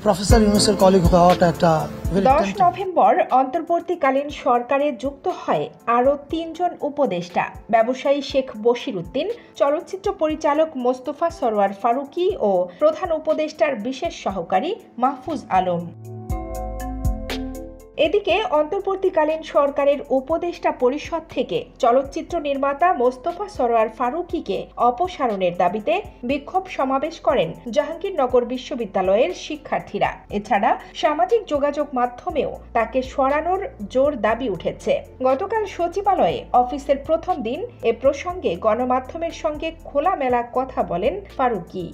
Professor ইউনূসের colleague হওয়াটা একটা 10 November অন্তর্বর্তীকালীন সরকারে যুক্ত হয় আরও 3 জন উপদেষ্টা। ব্যবসায়ী শেখ বশির উদ্দিন, চলচ্চিত্র পরিচালক মোস্তফা সরোয়ার ফারুকী ও প্রধান উপদেষ্টার বিশেষ সহকারী মাহফুজ আলম। এদিকে অন্তর্বর্তীকালীন সরকারের উপদেষ্টা পরিষদ থেকে চলচ্চিত্র নির্মাতা মোস্তফা সরোয়ার ফারুকীকে অপসারণের দাবিতে বিক্ষোভ সমাবেশ করেন জাহাঙ্গীরনগর বিশ্ববিদ্যালয়ের শিক্ষার্থীরা। এছাড়া সামাজিক যোগাযোগ মাধ্যমেও তাকে সরানোর জোর দাবি উঠেছে। গতকাল সচিবালয়ে অফিসের প্রথম দিন এ প্রসঙ্গে গণমাধ্যমের সঙ্গে খোলামেলা কথা বলেন ফারুকী।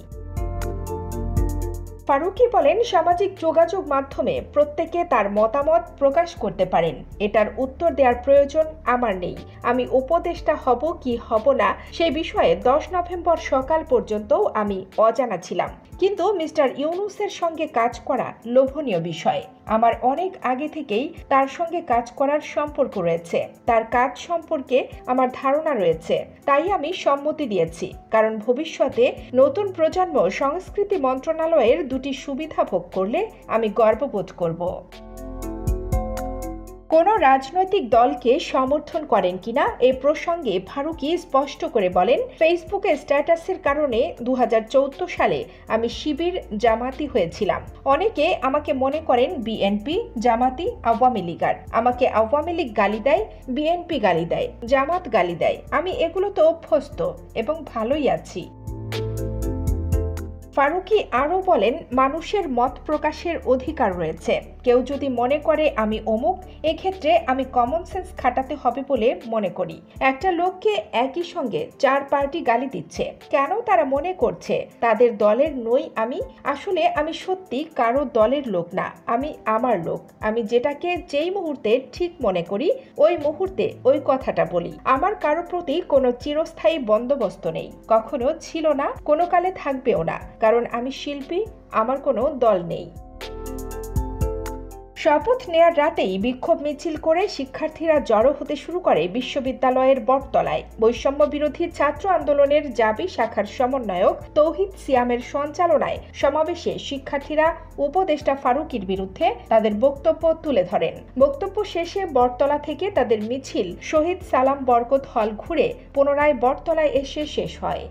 ফারুকী বলেন, সামাজিক যোগাযোগ মাধ্যমে প্রত্যেকে তার মতামত প্রকাশ করতে পারেন, এটার উত্তর দেওয়ার প্রয়োজন আমার নেই। আমি উপদেষ্টা হব কি হব না সে বিষয়ে 10 নভেম্বর সকাল পর্যন্তও আমি অজানা ছিলাম, কিন্তু মিস্টার ইউনূসের সঙ্গে কাজ করা লোভনীয় বিষয়। আমার অনেক আগে থেকেই তার সঙ্গে কাজ করার সম্পর্ক রয়েছে, তার কাজ সম্পর্কে আমার ধারণা রয়েছে, তাই আমি সম্মতি দিয়েছি। কারণ ভবিষ্যতে নতুন প্রজন্ম সংস্কৃতি মন্ত্রণালয়ের দুটি সুবিধা ভোগ করলে আমি গর্ববোধ করব। কোন রাজনৈতিক দলকে সমর্থন করেন কিনা এ প্রসঙ্গে ফারুকী স্পষ্ট করে বলেন, ফেসবুকে স্ট্যাটাসের কারণে 2014 সালে আমি শিবির জামাতি হয়েছিলাম। অনেকে আমাকে মনে করেন বিএনপি, জামাতি, আওয়ামী লীগার। আমাকে আওয়ামী লীগ গালি দেয়, বিএনপি গালি দেয়, জামাত গালি দেয়। আমি এগুলোতে অভ্যস্ত এবং ভালোই আছি। ফারুকী আরও বলেন, মানুষের মত প্রকাশের অধিকার রয়েছে। কেউ যদি মনে করে আমি অমুক, এক্ষেত্রে আমি কমন সেন্স খাটাতে হবে বলে মনে করি। একটা লোককে একই সঙ্গে 4 পার্টি গালি দিচ্ছে, কেন তারা মনে করছে তাদের দলের নই আমি? আসলে আমি সত্যি কারো দলের লোক না, আমি আমার লোক। আমি যেটাকে যেই মুহূর্তে ঠিক মনে করি ওই মুহূর্তে ওই কথাটা বলি। আমার কারো প্রতি কোনো চিরস্থায়ী বন্দোবস্ত নেই, কখনো ছিল না, কোনো কালে থাকবেও না, কারণ আমি শিল্পী, আমার কোনো দল নেই। শপথ নেয়ার রাতেই বিক্ষোভ মিছিল করে শিক্ষার্থীরা জড়ো হতে শুরু করে বিশ্ববিদ্যালয়ের বটতলায়। বৈষম্য বিরোধী ছাত্র আন্দোলনের জাবি শাখার সমন্বয়ক তৌহিদ সিয়ামের সঞ্চালনায় সমাবেশে শিক্ষার্থীরা উপদেষ্টা ফারুকীর বিরুদ্ধে তাদের বক্তব্য তুলে ধরেন। বক্তব্য শেষে বটতলা থেকে তাদের মিছিল শহীদ সালাম বরকত হল ঘুরে পুনরায় বটতলায় এসে শেষ হয়।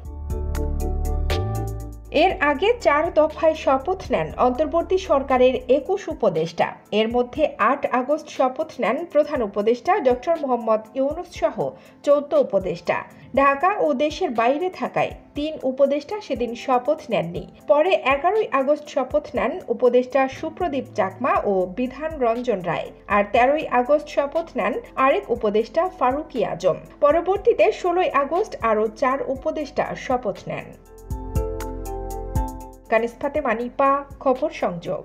এর আগে 4 দফায় শপথ নেন অন্তর্বর্তী সরকারের 21 উপদেষ্টা। এর মধ্যে 8 আগস্ট শপথ নেন প্রধান উপদেষ্টা ডক্টর মোহাম্মদ ইউনূস সহ 14 উপদেষ্টা। ঢাকা ও দেশের বাইরে থাকায় 3 উপদেষ্টা সেদিন শপথ নেননি। পরে 11 আগস্ট শপথ নেন উপদেষ্টা সুপ্রদীপ চাকমা ও বিধান রঞ্জন রায়, আর 13 আগস্ট শপথ নেন আরেক উপদেষ্টা ফারুকী আজম। পরবর্তীতে 16 আগস্ট আরও 4 উপদেষ্টা শপথ নেন। কানিস ফাতেমা নিপা, খবর সংযোগ।